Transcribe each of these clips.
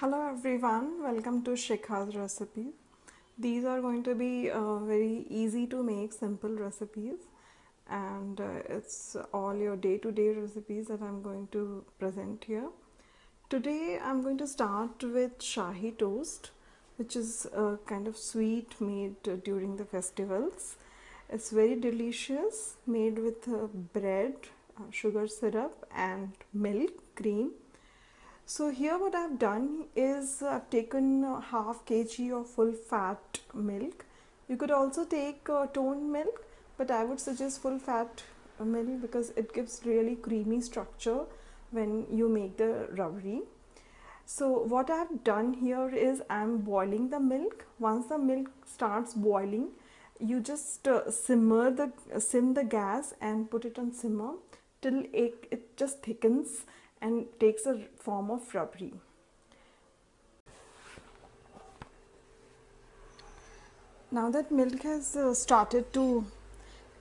Hello everyone, welcome to Shikha's recipes. These are going to be very easy to make, simple recipes, and it's all your day-to-day recipes that I'm going to present here. Today I'm going to start with Shahi Toast, which is a kind of sweet made during the festivals. It's very delicious, made with bread, sugar syrup and milk, cream. So here what I've done is I've taken half kg of full fat milk. You could also take toned milk, but I would suggest full fat milk because it gives really creamy structure when you make the rabdi. So what I've done here is I'm boiling the milk. Once the milk starts boiling, you just sim the gas and put it on simmer till it just thickens and takes a form of rabdi. Now that milk has started to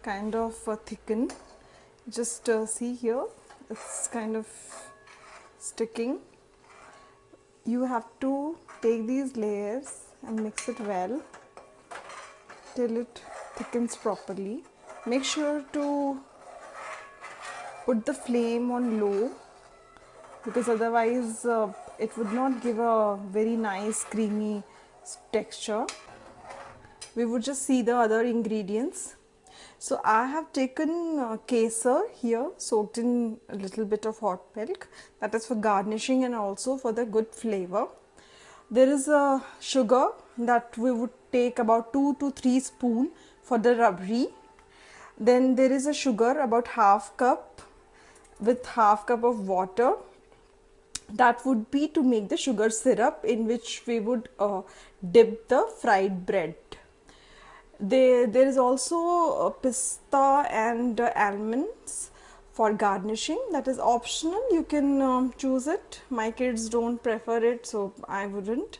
kind of thicken, just see here, it's kind of sticking. You have to take these layers and mix it well till it thickens properly. Make sure to put the flame on low, because otherwise it would not give a very nice creamy texture. We would just see the other ingredients. So I have taken kesar here, soaked in a little bit of hot milk. That is for garnishing and also for the good flavor. There is a sugar that we would take about 2 to 3 spoon for the rabdi. Then there is a sugar about half cup with half cup of water. That would be to make the sugar syrup in which we would dip the fried bread. There is also pista and almonds for garnishing. That is optional, you can choose it. My kids don't prefer it, so I wouldn't.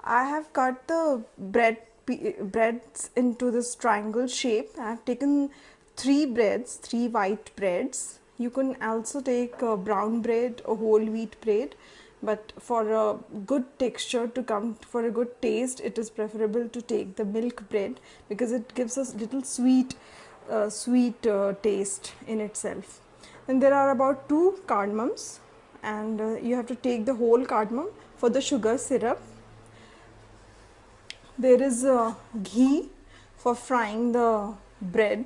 I have cut the breads into this triangle shape. I have taken 3 white breads. You can also take brown bread or whole wheat bread, but for a good texture to come, for a good taste, it is preferable to take the milk bread because it gives us little sweet taste in itself. And there are about 2 cardamoms, and you have to take the whole cardamom for the sugar syrup. There is ghee for frying the bread,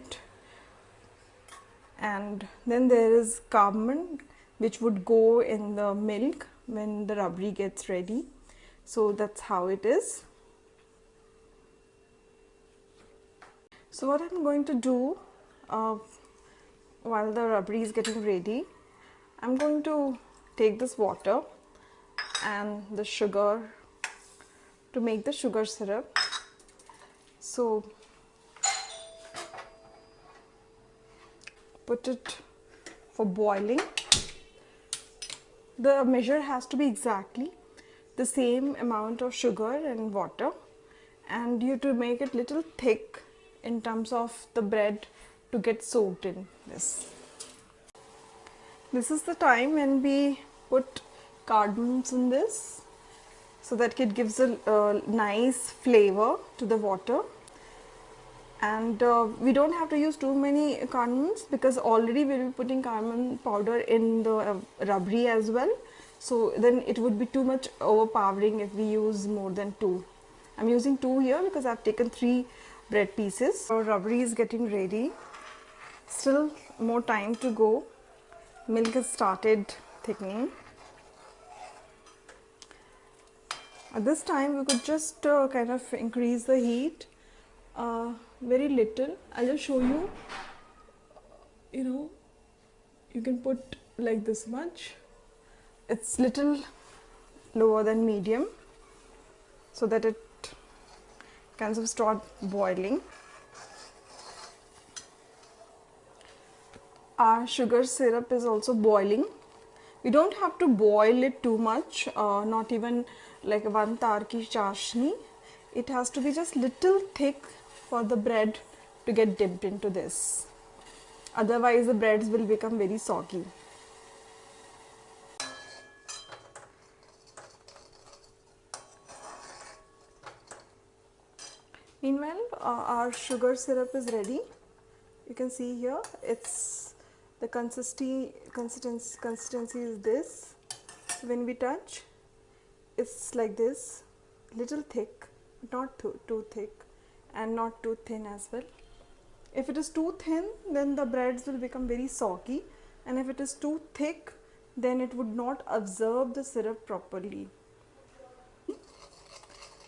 and then there is cardamom which would go in the milk when the rabdi gets ready. So that's how it is. So what I'm going to do while the rabdi is getting ready, I'm going to take this water and the sugar to make the sugar syrup. So put it for boiling. The measure has to be exactly the same amount of sugar and water, and you have to make it little thick in terms of the bread to get soaked in this. This is the time when we put cardamoms in this, so that it gives a nice flavor to the water. And we don't have to use too many cardamoms because already we will be putting cardamom powder in the rabdi as well. So then it would be too much overpowering if we use more than 2. I'm using 2 here because I've taken 3 bread pieces. So rabdi is getting ready. Still more time to go. Milk has started thickening. At this time we could just kind of increase the heat very little. I'll just show you. You can put like this much. It's little lower than medium so that it kind of start boiling. Our sugar syrup is also boiling. We don't have to boil it too much, not even like 1 tar ki chashni. It has to be just little thick for the bread to get dipped into this. Otherwise the breads will become very soggy. our sugar syrup is ready. You can see here it's the consistency is this. When we touch, it's like this, little thick, not too thick and not too thin as well. If it is too thin, then the breads will become very soggy, and if it is too thick, then it would not absorb the syrup properly.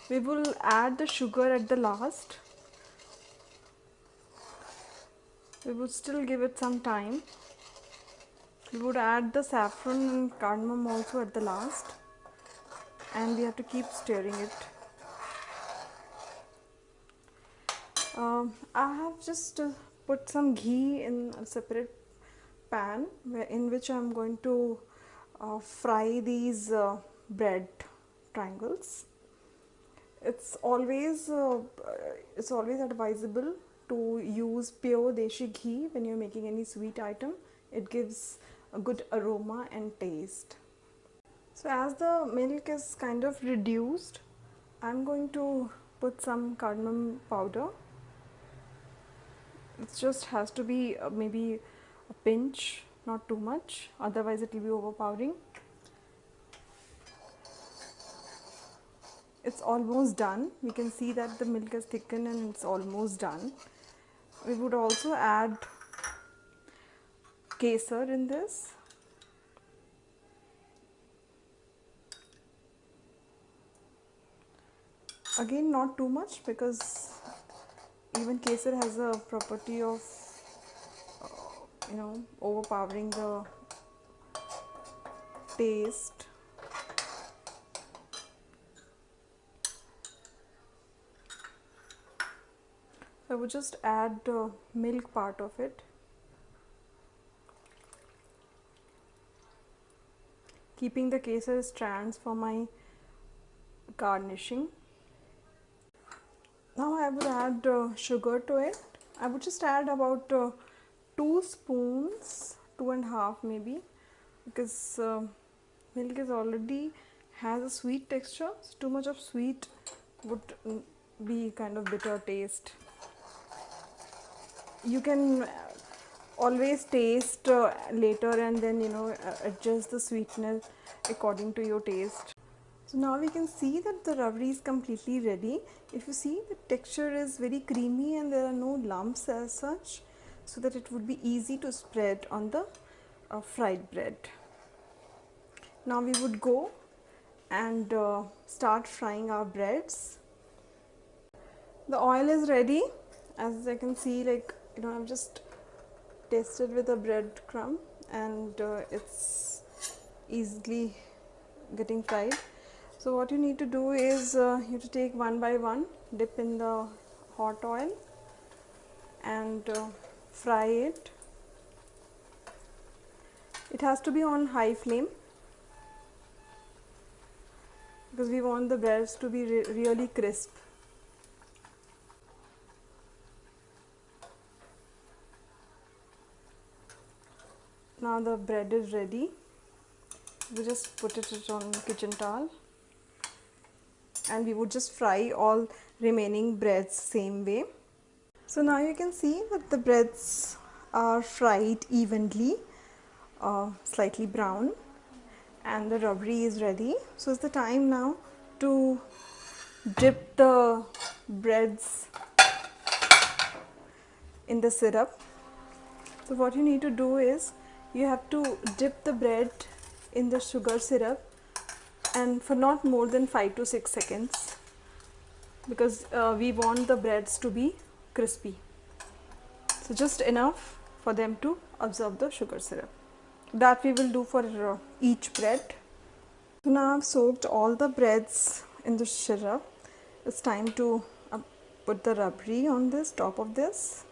We will add the sugar at the last. We would still give it some time. We would add the saffron and cardamom also at the last, and we have to keep stirring it. I have just put some ghee in a separate pan in which I am going to fry these bread triangles. It's always advisable to use pure deshi ghee when you're making any sweet item. It gives a good aroma and taste. So as the milk is kind of reduced, I'm going to put some cardamom powder. It just has to be maybe a pinch, not too much, otherwise it will be overpowering. It's almost done. We can see that the milk is thickened and it's almost done. We would also add kesar in this. Again, not too much, because even kesar has a property of overpowering the taste. So I would just add the milk part of it, keeping the kesar strands for my garnishing. Now I would add sugar to it. I would just add about 2 spoons, 2.5 maybe, because milk is already has a sweet texture, so too much of sweet would be kind of bitter taste. You can always taste later and then adjust the sweetness according to your taste. So now we can see that the rabdi is completely ready. If you see, the texture is very creamy and there are no lumps as such, so that it would be easy to spread on the fried bread. Now we would go and start frying our breads. The oil is ready. As I can see, I've just tasted with a bread crumb and it's easily getting fried. So what you need to do is you have to take one by one, dip in the hot oil and fry it. It has to be on high flame because we want the breads to be really crisp. Now the bread is ready. We just put it on kitchen towel and we would just fry all remaining breads same way. So now you can see that the breads are fried evenly, slightly brown, and the rabdi is ready. So it's the time now to dip the breads in the syrup. So what you need to do is you have to dip the bread in the sugar syrup, and for not more than 5 to 6 seconds, because we want the breads to be crispy. So just enough for them to absorb the sugar syrup. That we will do for each bread. So now I've soaked all the breads in the syrup. It's time to put the rabdi on this, top of this.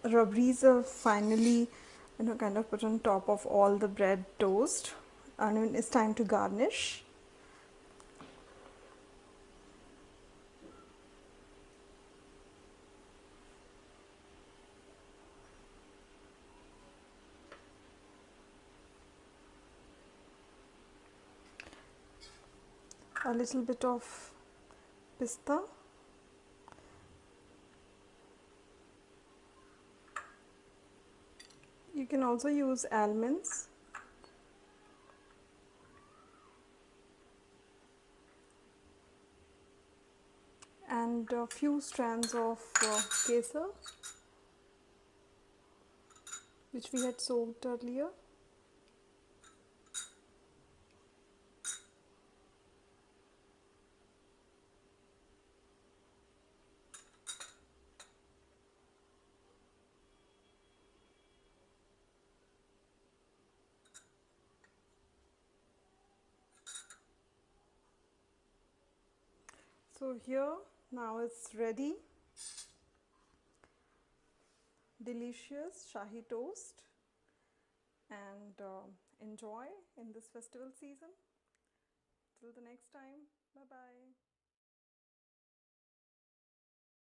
Rabris are finally kind of put on top of all the bread toast, and it's time to garnish. a little bit of pista. You can also use almonds. And a few strands of kesar, which we had soaked earlier. So here now it's ready. Delicious Shahi toast, and enjoy in this festival season. Till the next time, bye bye.